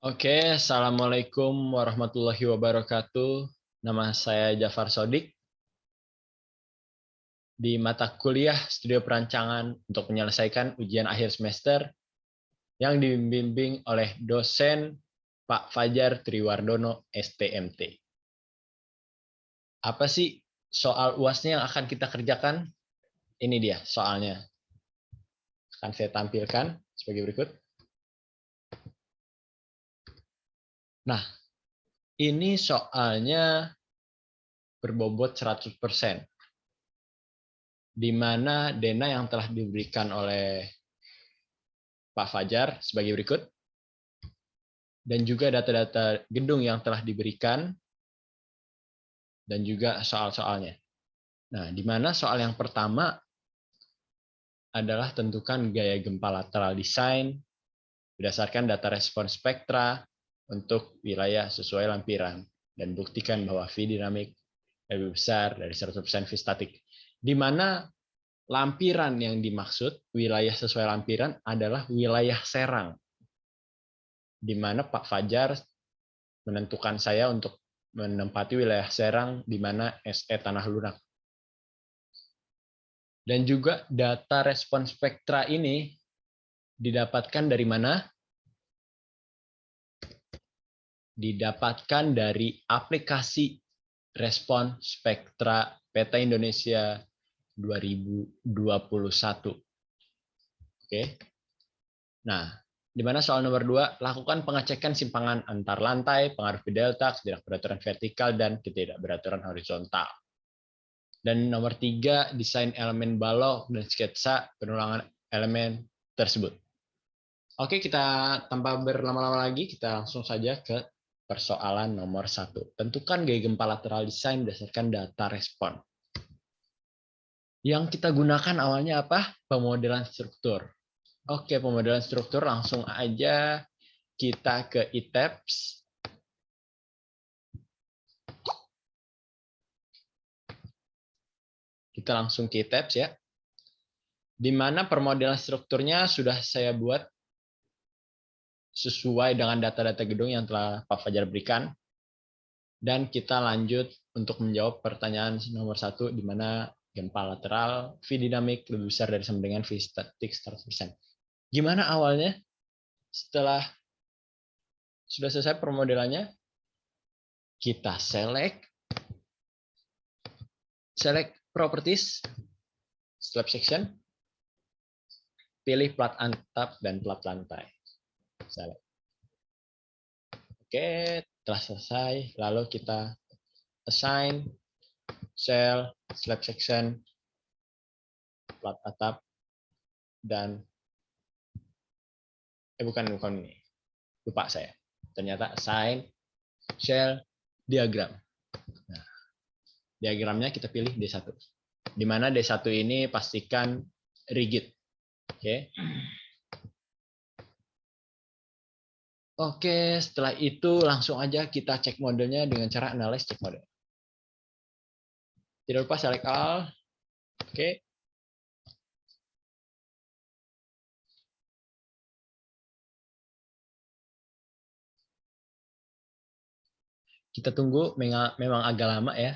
Oke, Assalamualaikum warahmatullahi wabarakatuh. Nama saya Jafar Sodik. Di mata kuliah Studio Perancangan untuk menyelesaikan ujian akhir semester yang dibimbing oleh dosen Pak Fajar Triwardono, STMT. Apa sih soal UASnya yang akan kita kerjakan? Ini dia soalnya. Akan saya tampilkan sebagai berikut. Nah, ini soalnya berbobot 100%. Di mana dana yang telah diberikan oleh Pak Fajar sebagai berikut, dan juga data-data gedung yang telah diberikan, dan juga soal-soalnya. Nah, di mana soal yang pertama adalah tentukan gaya gempa lateral desain berdasarkan data respon spektra untuk wilayah sesuai lampiran, dan buktikan bahwa V dinamik lebih besar dari 100% V statik. Di mana lampiran yang dimaksud, wilayah sesuai lampiran adalah wilayah Serang, di mana Pak Fajar menentukan saya untuk menempati wilayah Serang di mana SE Tanah Lunak. Dan juga data respon spektra ini didapatkan dari mana? Didapatkan dari aplikasi respon spektra Peta Indonesia 2021. Oke. Nah, di mana soal nomor 2, lakukan pengecekan simpangan antar lantai, pengaruh ke delta, ketidakberaturan vertikal, dan ketidakberaturan horizontal. Dan nomor 3, desain elemen balok dan sketsa penulangan elemen tersebut. Oke, kita tanpa berlama-lama lagi, kita langsung saja ke persoalan nomor 1. Tentukan gaya gempa lateral desain berdasarkan data respon. Yang kita gunakan awalnya apa? Pemodelan struktur. Oke, pemodelan struktur langsung aja kita ke ITEPS. Kita langsung ke ITEPS ya. Di mana permodelan strukturnya sudah saya buat sesuai dengan data-data gedung yang telah Pak Fajar berikan. Dan kita lanjut untuk menjawab pertanyaan nomor 1, di mana gempa lateral V dinamik lebih besar dari sama dengan V statik 100%. Gimana awalnya? Setelah sudah selesai permodelannya, kita select properties, slab section, pilih plat atap dan plat lantai. Select. Oke, telah selesai. Lalu kita assign cell, slab section, plat atap, dan bukan ini. Lupa saya. Ternyata assign shell diagram. Nah, diagramnya kita pilih D1. Di mana D1 ini pastikan rigid. Oke. Oke, setelah itu langsung aja kita cek modelnya dengan cara analyze cek model. Tidak lupa select all. Oke. Kita tunggu, memang agak lama ya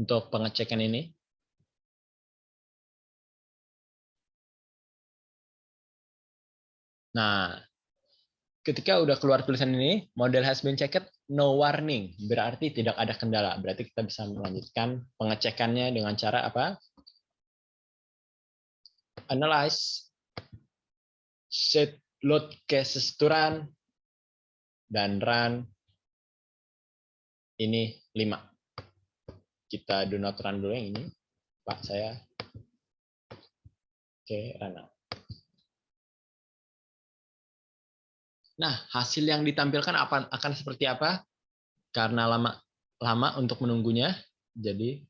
untuk pengecekan ini. Nah, ketika udah keluar tulisan ini, model has been checked, no warning, berarti tidak ada kendala. Berarti kita bisa melanjutkan pengecekannya dengan cara apa? Analyze, set load cases to run, dan run. Ini 5. Kita do not run dulu yang ini, Pak saya. Oke, run now. Nah, hasil yang ditampilkan akan seperti apa? Karena lama untuk menunggunya, jadi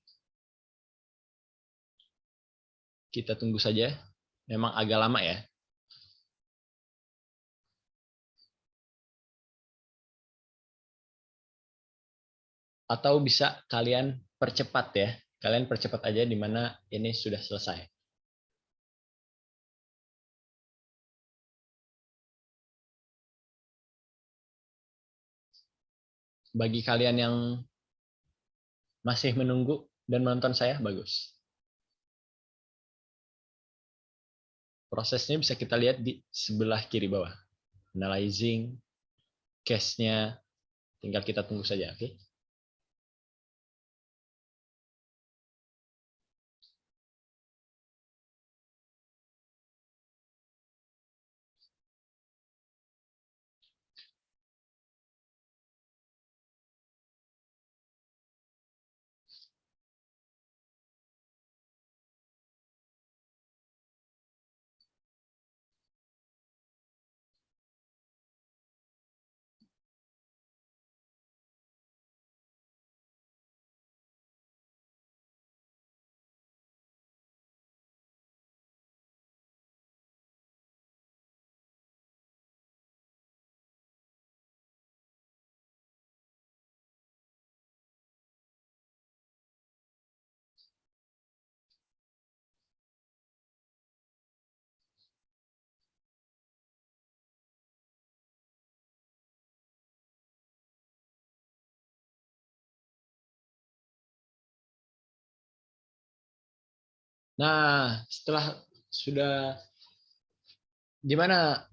kita tunggu saja. Memang agak lama ya. Atau bisa kalian percepat ya. Kalian percepat aja di mana ini sudah selesai. Bagi kalian yang masih menunggu dan menonton saya, bagus. Prosesnya bisa kita lihat di sebelah kiri bawah. Analyzing, case-nya, tinggal kita tunggu saja, oke? Nah, setelah sudah gimana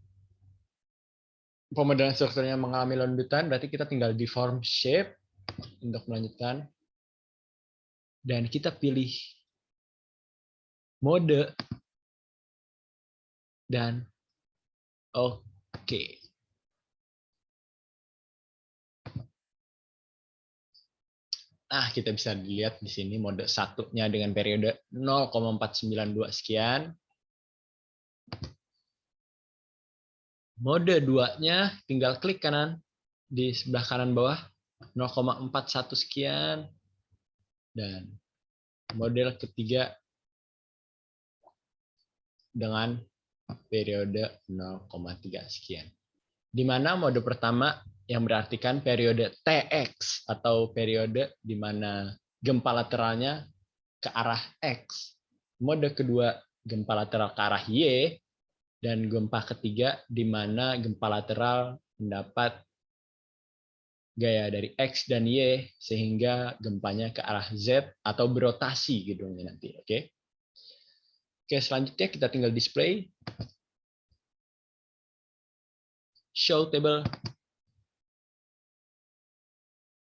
pemodelan strukturnya mengalami lanjutan, berarti kita tinggal di form shape untuk melanjutkan. Dan kita pilih mode dan oke. Nah, kita bisa lihat di sini mode satunya dengan periode 0,492 sekian. Mode 2-nya tinggal klik kanan di sebelah kanan bawah 0,41 sekian. Dan model ketiga dengan periode 0,3 sekian. Di mana mode pertama yang berartikan periode TX atau periode di mana gempa lateralnya ke arah X. Mode kedua gempa lateral ke arah Y, dan gempa ketiga di mana gempa lateral mendapat gaya dari X dan Y sehingga gempanya ke arah Z atau berotasi gedungnya nanti. Oke. Oke, selanjutnya kita tinggal display show table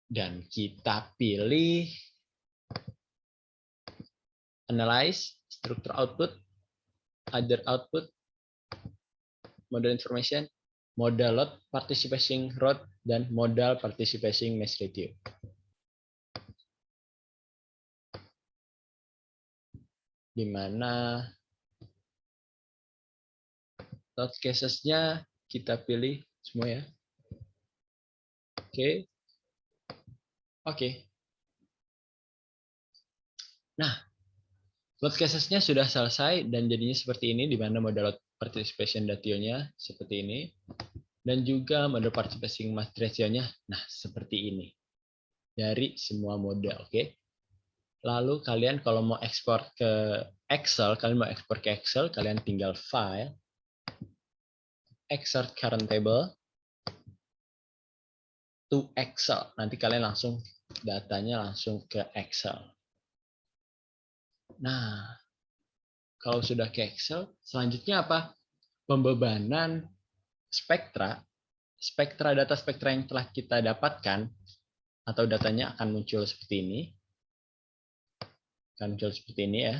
dan kita pilih analyze structure output, other output, model information, modal load participating rod, dan modal participating mass ratio. Di mana load cases-nya kita pilih semua ya. Oke. Oke. Nah, load cases-nya sudah selesai dan jadinya seperti ini, di mana model load participation ratio-nya seperti ini. Dan juga model participating mass ratio-nya, nah seperti ini. Dari semua model, oke. Lalu kalian kalau mau ekspor ke Excel, kalian tinggal file, export current table to Excel. Nanti kalian langsung datanya langsung ke Excel. Nah, kalau sudah ke Excel, selanjutnya apa? Pembebanan spektra data spektra yang telah kita dapatkan atau datanya akan muncul seperti ini. Akan muncul seperti ini ya.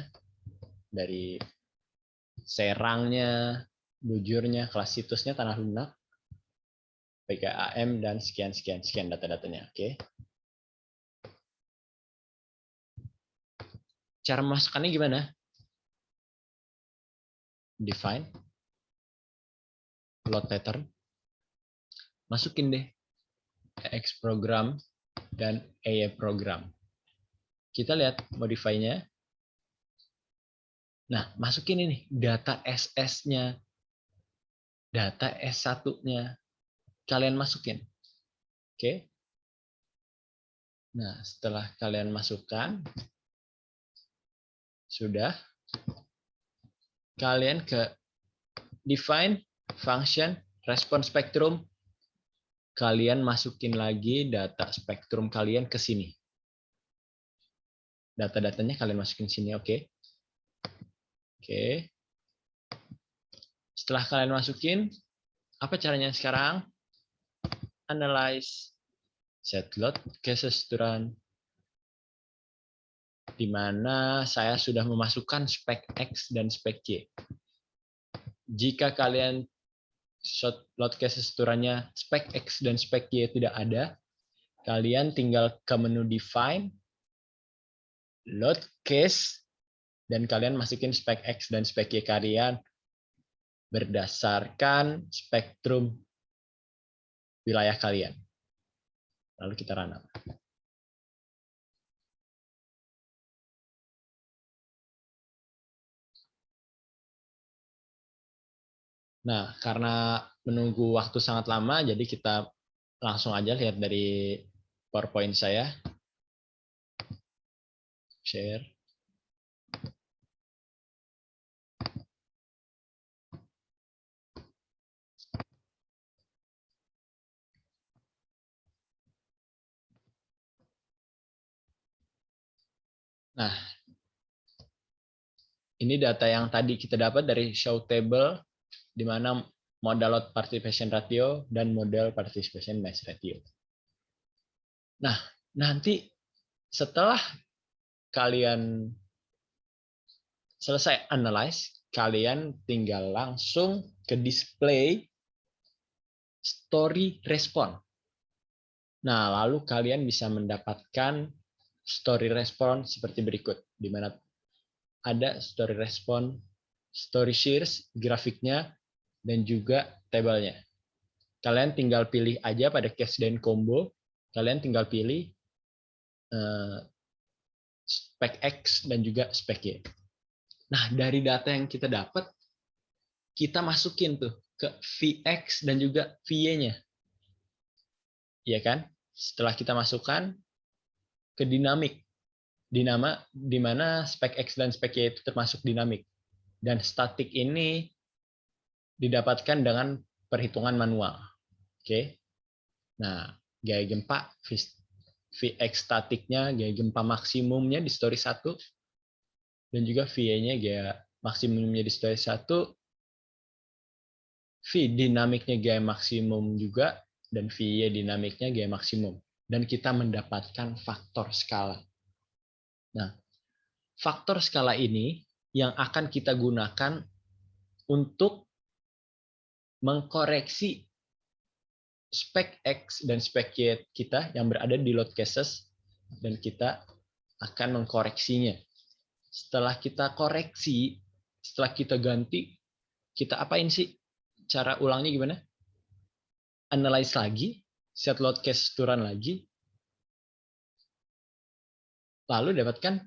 Dari serangnya, bujurnya, kelas situsnya, tanah lunak, PKAM, dan sekian data-datanya. Oke. Cara memasukkannya gimana? Define, load pattern, masukin deh EX program dan EY program. Kita lihat modify-nya. Nah, masukin ini data SS-nya, data S1-nya. Kalian masukin. Oke. Nah, setelah kalian masukkan, sudah, kalian ke define function response spectrum kalian masukin lagi data spektrum kalian ke sini. Data-datanya kalian masukin sini, oke? Oke. Setelah kalian masukin, apa caranya sekarang? Analyze, set load cases to run, di mana saya sudah memasukkan spek X dan spek Y. Jika kalian load cases to run-nya spek X dan spek Y tidak ada, kalian tinggal ke menu define, load case, dan kalian masukin spek X dan spek Y kalian berdasarkan spektrum wilayah kalian. Lalu kita run. Nah, karena menunggu waktu sangat lama, jadi kita langsung aja lihat dari PowerPoint saya. Share. Nah, ini data yang tadi kita dapat dari show table, di mana model load participation ratio dan model participation mass ratio. Nah, nanti setelah kalian selesai analyze, kalian tinggal langsung ke display story respon. Nah, lalu kalian bisa mendapatkan story respon seperti berikut, di mana ada story respon, story shares, grafiknya, dan juga tabelnya. Kalian tinggal pilih aja pada case dan combo, kalian tinggal pilih spek X dan juga spek Y. Nah, dari data yang kita dapat, kita masukin tuh ke VX dan juga VY-nya. Iya kan? Setelah kita masukkan ke dinamik, di mana spek X dan spek Y itu termasuk dinamik. Dan statik ini didapatkan dengan perhitungan manual. Oke. Nah, gaya gempa VX statiknya, gaya gempa maksimumnya di story 1, dan juga VY-nya gaya maksimumnya di story 1, V dinamiknya gaya maksimum juga, dan VY dinamiknya gaya maksimum. Dan kita mendapatkan faktor skala. Nah, faktor skala ini yang akan kita gunakan untuk mengkoreksi spek X dan spek Y kita yang berada di load cases, dan kita akan mengkoreksinya. Setelah kita koreksi, setelah kita ganti, kita apain sih? Cara ulangnya gimana? Analyze lagi, set load case to run lagi, lalu dapatkan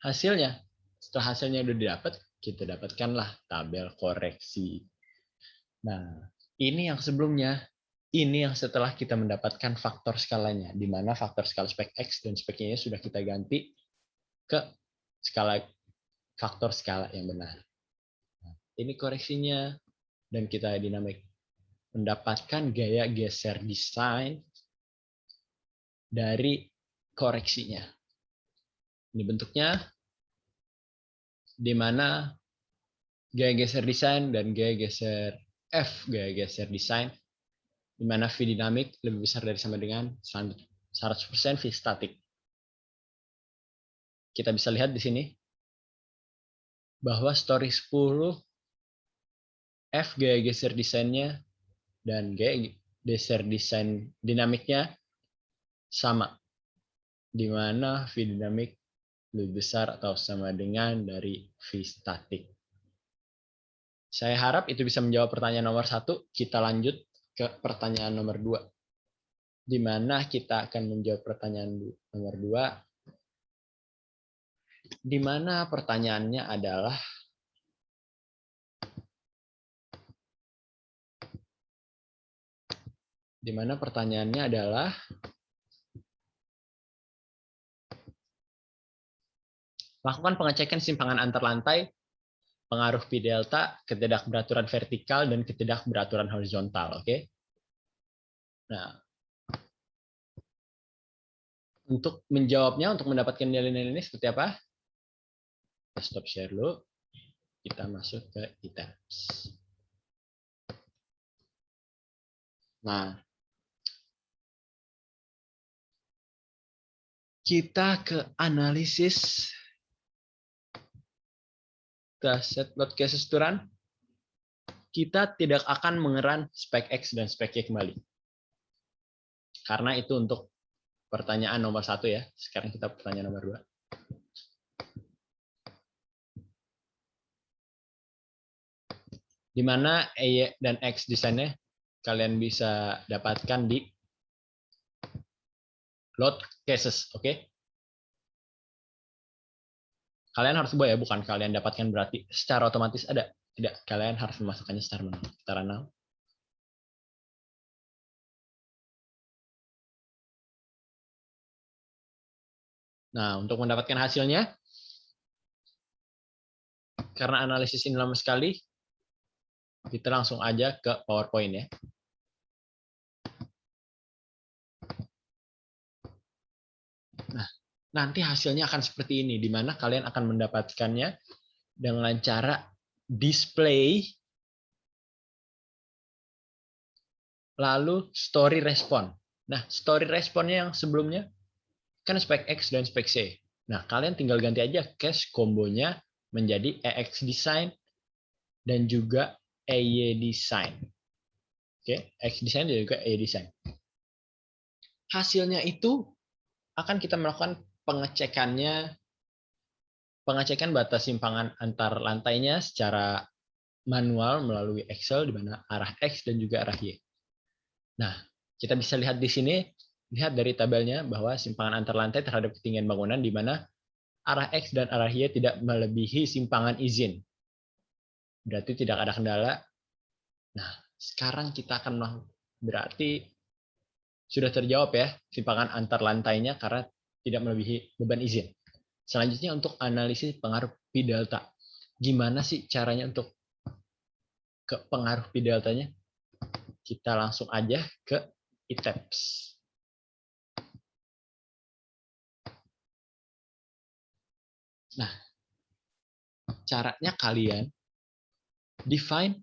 hasilnya. Setelah hasilnya udah didapat, kita dapatkanlah tabel koreksi. Nah, ini yang sebelumnya. Ini yang setelah kita mendapatkan faktor skalanya, di mana faktor skala spek X dan spek Y sudah kita ganti ke skala faktor skala yang benar. Nah, ini koreksinya, dan kita dinamik mendapatkan gaya geser desain dari koreksinya. Ini bentuknya, di mana gaya geser desain dan gaya geser F, gaya geser desain, di mana V dinamik lebih besar dari sama dengan 100% V statik. Kita bisa lihat di sini bahwa story 10 F gaya geser desainnya dan gaya geser desain dinamiknya sama, di mana V dinamik lebih besar atau sama dengan dari V statik. Saya harap itu bisa menjawab pertanyaan nomor 1. Kita lanjut ke pertanyaan nomor 2. Di mana kita akan menjawab pertanyaan nomor 2. Di mana pertanyaannya adalah lakukan pengecekan simpangan antar lantai, pengaruh P delta, ketidakberaturan vertikal, dan ketidakberaturan horizontal. Oke. Nah, untuk menjawabnya, untuk mendapatkan nilai-nilai ini seperti apa? Kita stop share dulu. Kita masuk ke items. Nah, kita ke analisis dataset load cases to run. Kita tidak akan mengeran spek X dan spek Y kembali. Karena itu untuk pertanyaan nomor 1 ya. Sekarang kita pertanyaan nomor 2. Di mana Y dan X desainnya kalian bisa dapatkan di load cases, oke? Kalian harus buat ya, bukan kalian dapatkan berarti secara otomatis ada. Tidak, kalian harus memasukkannya secara manual. Kita run now. Nah, untuk mendapatkan hasilnya, karena analisis ini lama sekali, kita langsung aja ke PowerPoint ya. Nah, nanti hasilnya akan seperti ini, di mana kalian akan mendapatkannya dengan cara display, lalu story respon. Nah, story responnya yang sebelumnya kan spek X dan spek C. Nah, kalian tinggal ganti aja cache kombonya menjadi EX design dan juga EY design. Oke, X design dan juga EY design. Hasilnya itu akan kita melakukan pengecekan batas simpangan antar lantainya secara manual melalui Excel di mana arah X dan juga arah Y. Nah, kita bisa lihat di sini, lihat dari tabelnya bahwa simpangan antar lantai terhadap ketinggian bangunan di mana arah X dan arah Y tidak melebihi simpangan izin. Berarti tidak ada kendala. Nah, sekarang kita akan berarti sudah terjawab ya simpangan antar lantainya karena tidak melebihi beban izin. Selanjutnya untuk analisis pengaruh P delta. Gimana sih caranya untuk ke pengaruh P deltanya? Kita langsung aja ke items. Nah, caranya kalian define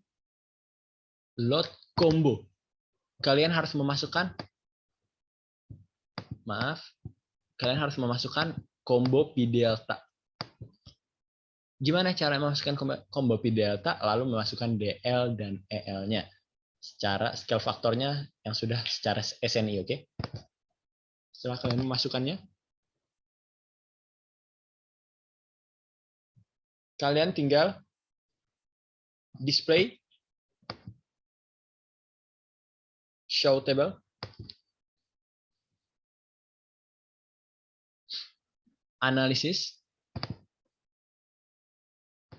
load combo. Kalian harus memasukkan combo P delta. Gimana cara memasukkan combo P delta lalu memasukkan DL dan EL-nya? Secara scale faktornya yang sudah secara SNI, oke? Setelah kalian memasukkannya, kalian tinggal display, show table, analisis,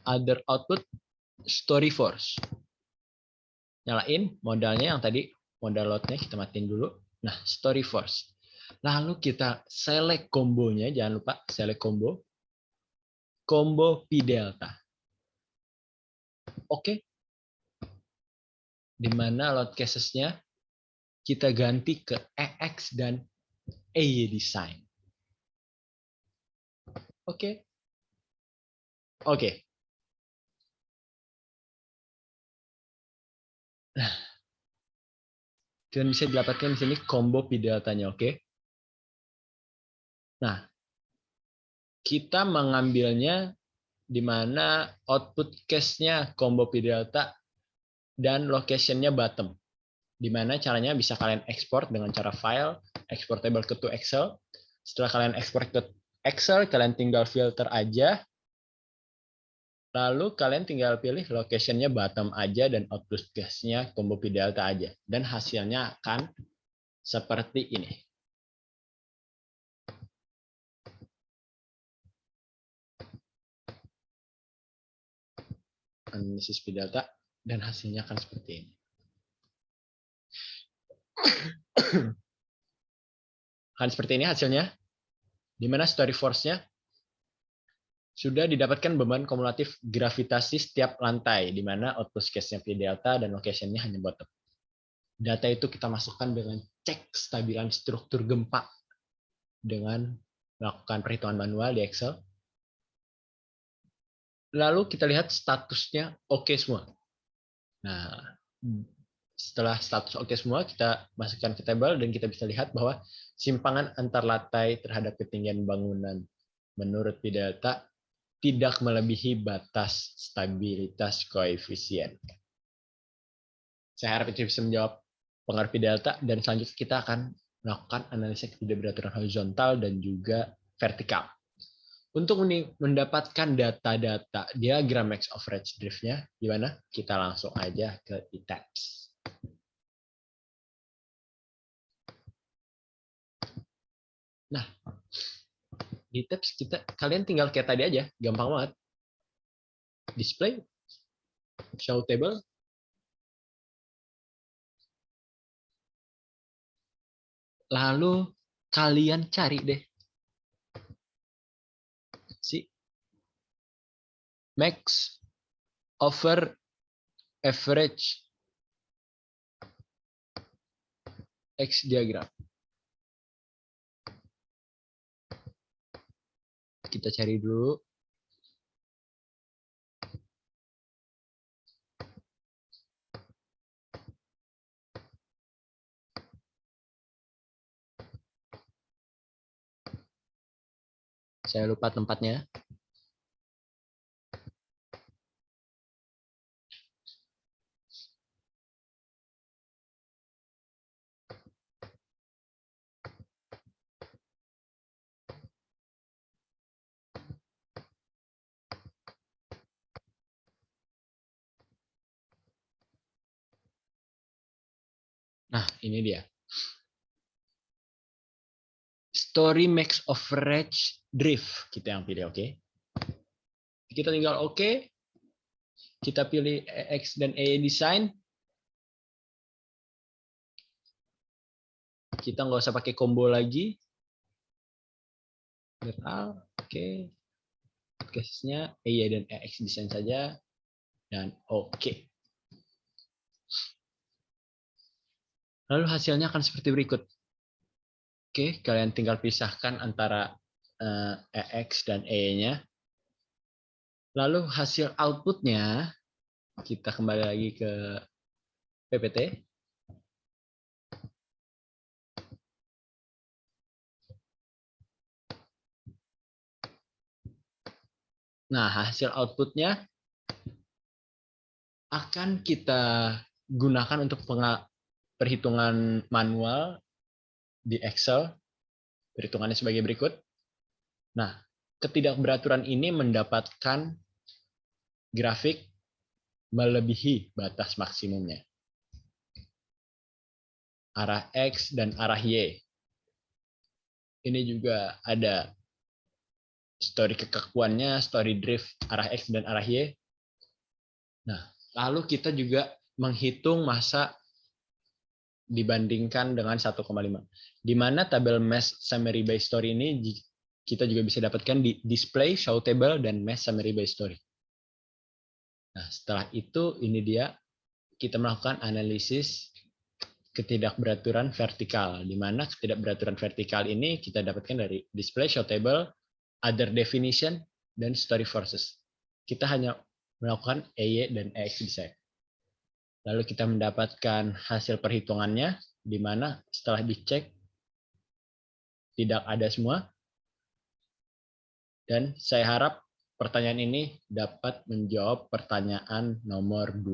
other output, story force. Nyalain modalnya yang tadi, modal loadnya kita matiin dulu. Nah, story force. Lalu kita select kombonya, jangan lupa select combo P delta. Oke. Di mana load cases-nya kita ganti ke EX dan EY design. Oke. Oke. Nah, dan bisa didapatkan di sini combo P deltanya, oke? Nah, kita mengambilnya di mana output cache-nya combo P delta dan location-nya bottom. Di mana caranya bisa kalian ekspor dengan cara file, exportable ke to Excel. Setelah kalian ekspor ke Excel, kalian tinggal filter aja. Lalu kalian tinggal pilih location-nya bottom aja dan output cache-nya combo P delta aja. Dan hasilnya akan seperti ini. Analisis P delta dan hasilnya akan seperti ini. Akan seperti ini hasilnya. Di mana story force-nya sudah didapatkan beban kumulatif gravitasi setiap lantai, di mana output cache-nya P delta dan location-nya hanya bottom. Data itu kita masukkan dengan cek stabilan struktur gempa dengan melakukan perhitungan manual di Excel. Lalu kita lihat statusnya oke semua. Nah, setelah status oke semua, kita masukkan ke tabel dan kita bisa lihat bahwa simpangan antar lantai terhadap ketinggian bangunan menurut P-delta tidak melebihi batas stabilitas koefisien. Saya harap itu bisa menjawab pengaruh P-delta, dan selanjutnya kita akan melakukan analisa ketidakberaturan horizontal dan juga vertikal. Untuk mendapatkan data-data diagram max average drift-nya, gimana? Kita langsung aja ke ETABS. Nah, di tabs kalian tinggal kayak tadi aja, gampang banget. Display, show table, lalu kalian cari deh si max over average X diagram. Kita cari dulu. Saya lupa tempatnya. Nah, ini dia. Story max average drift. Kita yang pilih, oke. Kita tinggal oke. Kita pilih EX dan EY design. Kita nggak usah pakai combo lagi. Oke. Casesnya EY dan EX design saja. Dan oke. Lalu hasilnya akan seperti berikut. Oke, kalian tinggal pisahkan antara EX dan E-nya. Lalu hasil outputnya, kita kembali lagi ke PPT. Nah, hasil outputnya akan kita gunakan untuk perhitungan manual di Excel. Perhitungannya sebagai berikut. Nah, ketidakberaturan ini mendapatkan grafik melebihi batas maksimumnya. Arah X dan arah Y. Ini juga ada story kekakuannya, story drift arah X dan arah Y. Nah, lalu kita juga menghitung masa dibandingkan dengan 1,5. Di mana tabel mass summary by story ini kita juga bisa dapatkan di display, show table, dan mass summary by story. Nah, setelah itu ini dia kita melakukan analisis ketidakberaturan vertikal, di mana ketidakberaturan vertikal ini kita dapatkan dari display, show table, other definition, dan story forces. Kita hanya melakukan EY dan EX design. Lalu kita mendapatkan hasil perhitungannya, di mana setelah dicek tidak ada semua. Dan saya harap pertanyaan ini dapat menjawab pertanyaan nomor 2.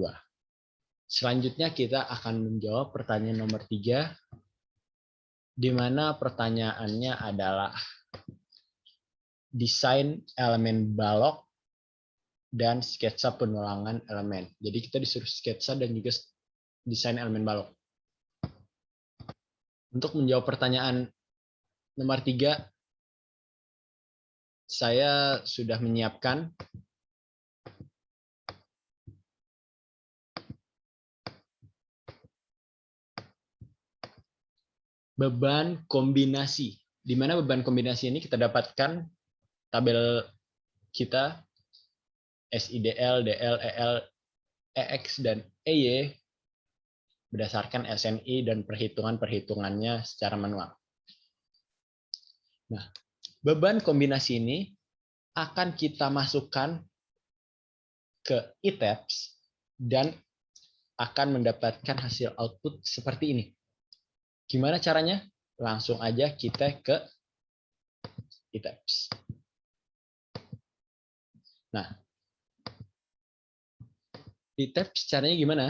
Selanjutnya kita akan menjawab pertanyaan nomor 3, di mana pertanyaannya adalah desain elemen balok dan sketsa penulangan elemen. Jadi kita disuruh sketsa dan juga desain elemen balok. Untuk menjawab pertanyaan nomor 3, saya sudah menyiapkan beban kombinasi. Di mana beban kombinasi ini kita dapatkan tabel kita SIDL, DL, EL, EX, dan EY berdasarkan SNI dan perhitungan-perhitungannya secara manual. Nah, beban kombinasi ini akan kita masukkan ke ITABS dan akan mendapatkan hasil output seperti ini. Gimana caranya? Langsung aja kita ke ITABS. Nah, ITABS caranya gimana?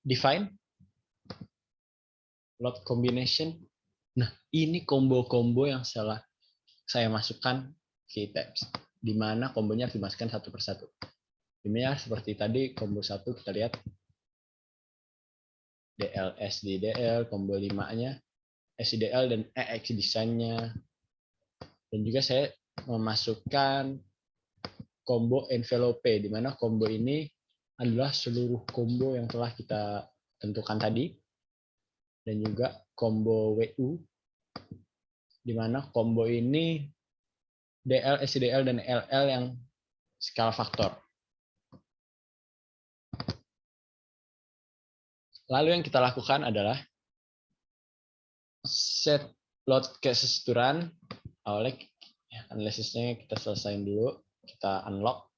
Define load combination. Nah, ini combo-combo yang saya masukkan ke ITABS, di mana kombonya harus dimasukkan satu persatu. Ini ya seperti tadi combo 1 kita lihat DL SDDL, combo 5-nya SDL dan EX desainnya. Dan juga saya memasukkan combo envelope, di mana combo ini adalah seluruh combo yang telah kita tentukan tadi. Dan juga combo WU, di mana combo ini DL, SDL, dan LL yang skala faktor. Lalu yang kita lakukan adalah set load kesesturan. Awalnya analisisnya kita selesaiin dulu, kita unlock.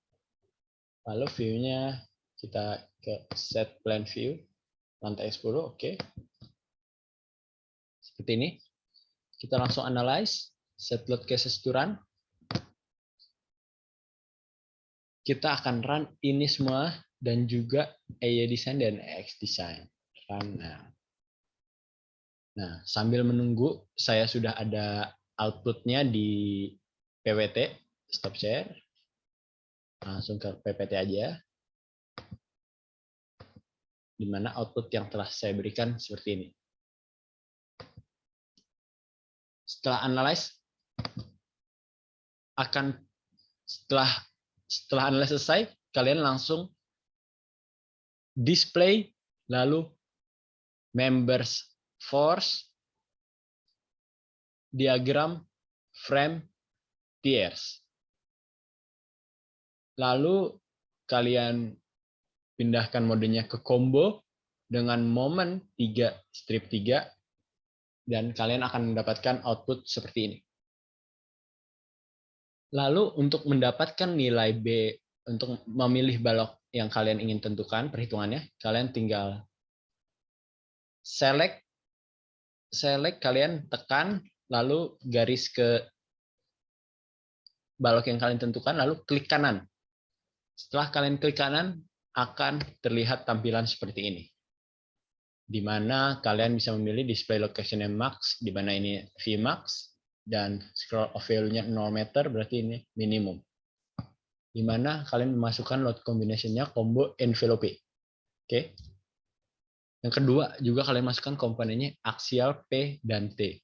Lalu view-nya kita ke set plan view, lantai 10, oke. Seperti ini. Kita langsung analyze, set load kesesturan. Kita akan run ini semua dan juga EY design dan EX design. Nah, sambil menunggu, saya sudah ada outputnya di PWT, stop share. Langsung ke PPT aja. Di mana output yang telah saya berikan seperti ini. Setelah analyze, setelah analyze selesai, kalian langsung display, lalu members force, diagram, frame, tiers. Lalu kalian pindahkan modenya ke combo dengan momen 3 strip 3 dan kalian akan mendapatkan output seperti ini. Lalu untuk mendapatkan nilai B, untuk memilih balok yang kalian ingin tentukan perhitungannya, kalian tinggal select, kalian tekan, lalu garis ke balok yang kalian tentukan, lalu klik kanan. Setelah kalian klik kanan, akan terlihat tampilan seperti ini. Di mana kalian bisa memilih display location-nya max, di mana ini Vmax, dan scroll of value-nya 0 meter, berarti ini minimum. Di mana kalian memasukkan load combination-nya combo envelope. Oke. Yang kedua, juga kalian masukkan komponennya aksial P dan T.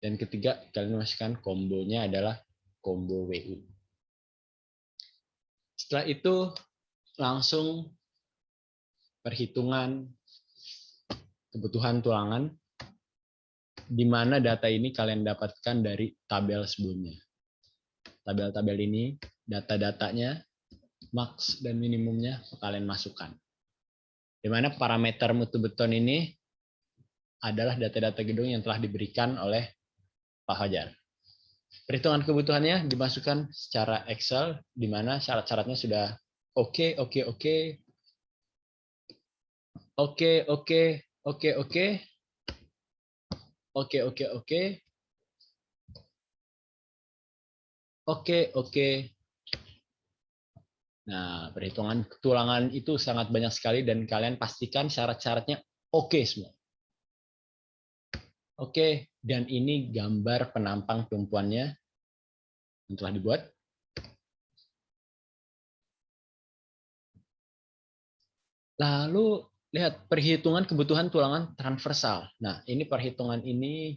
Dan ketiga, kalian masukkan kombonya adalah combo WU. Setelah itu, langsung perhitungan kebutuhan tulangan, di mana data ini kalian dapatkan dari tabel sebelumnya. Tabel-tabel ini, data-datanya, max dan minimumnya kalian masukkan. Di mana parameter mutu beton ini adalah data-data gedung yang telah diberikan oleh Pak Fajar. Perhitungan kebutuhannya dimasukkan secara Excel, di mana syarat-syaratnya sudah oke. Nah, perhitungan tulangan itu sangat banyak sekali dan kalian pastikan syarat-syaratnya oke semua. Oke, dan ini gambar penampang tumpuannya yang telah dibuat. Lalu lihat perhitungan kebutuhan tulangan transversal. Nah, ini perhitungan ini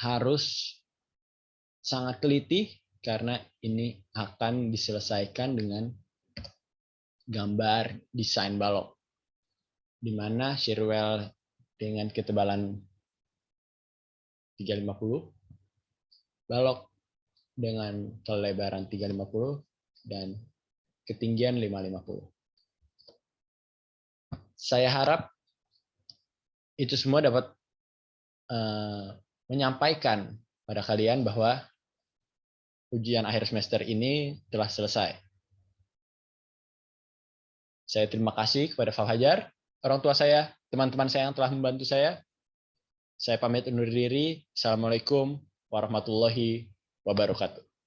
harus sangat teliti karena ini akan diselesaikan dengan gambar desain balok, di mana shear well dengan ketebalan 350, balok dengan kelebaran 350, dan ketinggian 550. Saya harap itu semua dapat menyampaikan pada kalian bahwa ujian akhir semester ini telah selesai. Saya terima kasih kepada Pak Fajar, orang tua saya, teman-teman saya yang telah membantu saya. Saya pamit undur diri. Assalamualaikum warahmatullahi wabarakatuh.